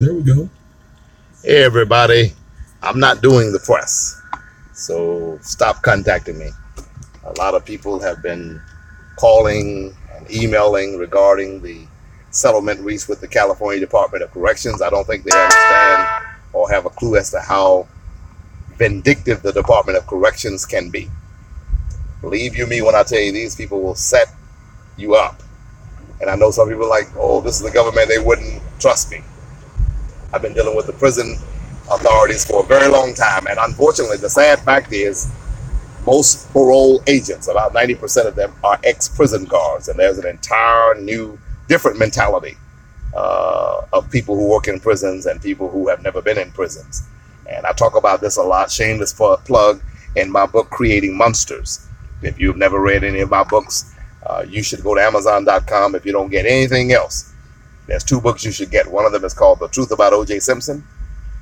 There we go. Hey, everybody. I'm not doing the press, so stop contacting me. A lot of people have been calling and emailing regarding the settlement reached with the California Department of Corrections. I don't think they understand or have a clue as to how vindictive the Department of Corrections can be. Believe you me when I tell you, these people will set you up. And I know some people are like, oh, this is the government, they wouldn't trust me. I've been dealing with the prison authorities for a very long time, and unfortunately, the sad fact is most parole agents, about 90% of them, are ex-prison guards, and there's an entire new, different mentality of people who work in prisons and people who have never been in prisons. And I talk about this a lot, shameless plug, in my book, Creating Monsters. If you've never read any of my books, you should go to Amazon.com if you don't get anything else. There's two books you should get. One of them is called The Truth About O.J. Simpson,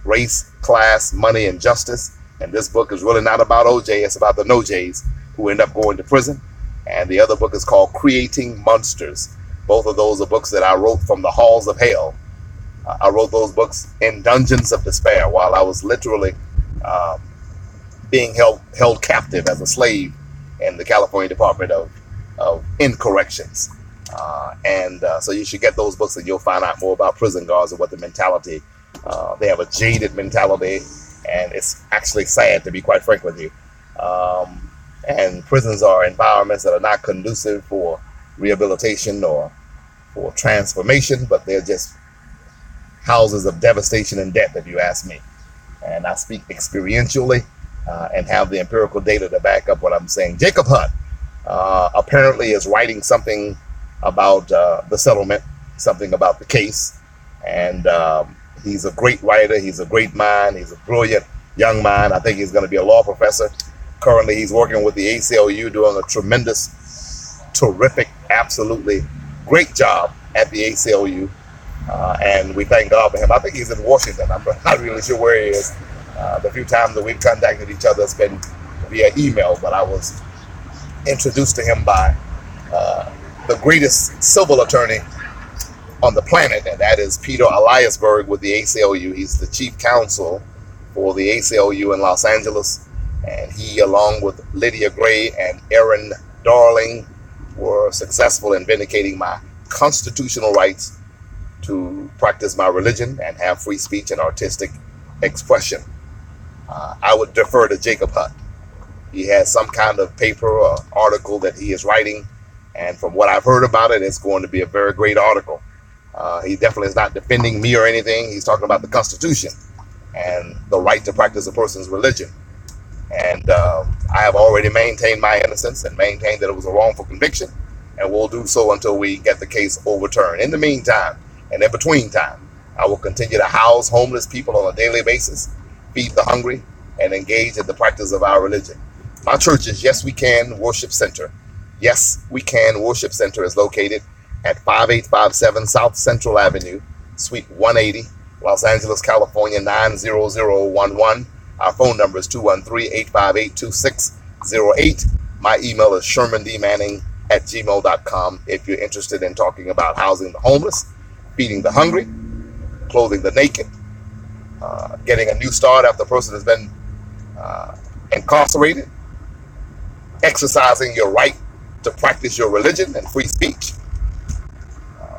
Race, Class, Money, and Justice. And this book is really not about O.J., it's about the no-J's who end up going to prison. And the other book is called Creating Monsters. Both of those are books that I wrote from the halls of hell. I wrote those books in dungeons of despair while I was literally being held captive as a slave in the California Department of Corrections. So you should get those books and you'll find out more about prison guards and what the mentality, they have a jaded mentality, and it's actually sad, to be quite frank with you. And prisons are environments that are not conducive for rehabilitation or for transformation, but they're just houses of devastation and death, if you ask me. And I speak experientially and have the empirical data to back up what I'm saying. Jacob Hutt apparently is writing something about the settlement, something about the case. And he's a great writer. He's a great mind. He's a brilliant young mind. I think he's going to be a law professor. Currently, he's working with the ACLU, doing a tremendous, terrific, absolutely great job at the ACLU. And we thank God for him. I think he's in Washington. I'm not really sure where he is. The few times that we've contacted each other has been via email, but I was introduced to him by the greatest civil attorney on the planet, and that is Peter Eliasberg with the ACLU. He's the chief counsel for the ACLU in Los Angeles, and he, along with Lydia Gray and Aaron Darling, were successful in vindicating my constitutional rights to practice my religion and have free speech and artistic expression. I would defer to Jacob Hutt. He has some kind of paper or article that he is writing, and from what I've heard about it, it's going to be a very great article. He definitely is not defending me or anything. He's talking about the Constitution and the right to practice a person's religion. And I have already maintained my innocence and maintained that it was a wrongful conviction, and will do so until we get the case overturned. In the meantime, and in between time, I will continue to house homeless people on a daily basis, feed the hungry, and engage in the practice of our religion. My church is Yes We Can Worship Center. Yes We Can Worship Center is located at 5857 South Central Avenue, Suite 180, Los Angeles, California, 90011. Our phone number is 213-858-2608. My email is shermandmanning@gmail.com if you're interested in talking about housing the homeless, feeding the hungry, clothing the naked, getting a new start after a person has been incarcerated, exercising your right to practice your religion and free speech,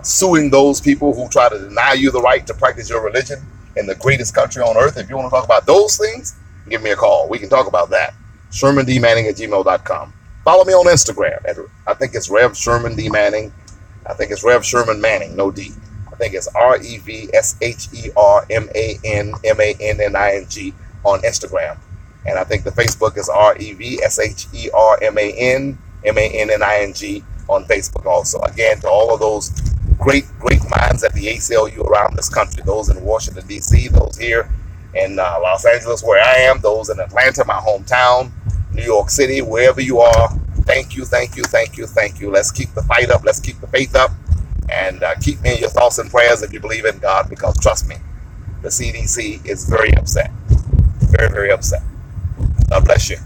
suing those people who try to deny you the right to practice your religion in the greatest country on earth. If you want to talk about those things, give me a call. We can talk about that. ShermanDmanning@gmail.com. Follow me on Instagram. I think it's Rev.Sherman D. Manning. I think it's Rev.Sherman Manning, no D. I think it's REVSHERMANMANNING on Instagram. And I think the Facebook is REVSHERMANMANNING on Facebook also. Again, to all of those great minds at the ACLU around this country, those in Washington, D.C., those here in Los Angeles, where I am, those in Atlanta, my hometown, New York City, wherever you are, thank you, thank you, thank you, thank you. Let's keep the fight up. Let's keep the faith up. And keep me in your thoughts and prayers if you believe in God, because trust me, the CDC is very upset. Very, very upset. God bless you.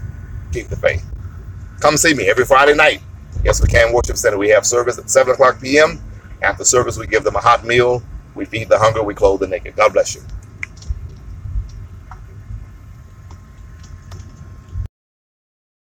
Keep the faith. Come see me every Friday night. Yes We Can Worship Center. We have service at 7 o'clock p.m. After service, we give them a hot meal We feed the hunger, we clothe the naked. God bless you.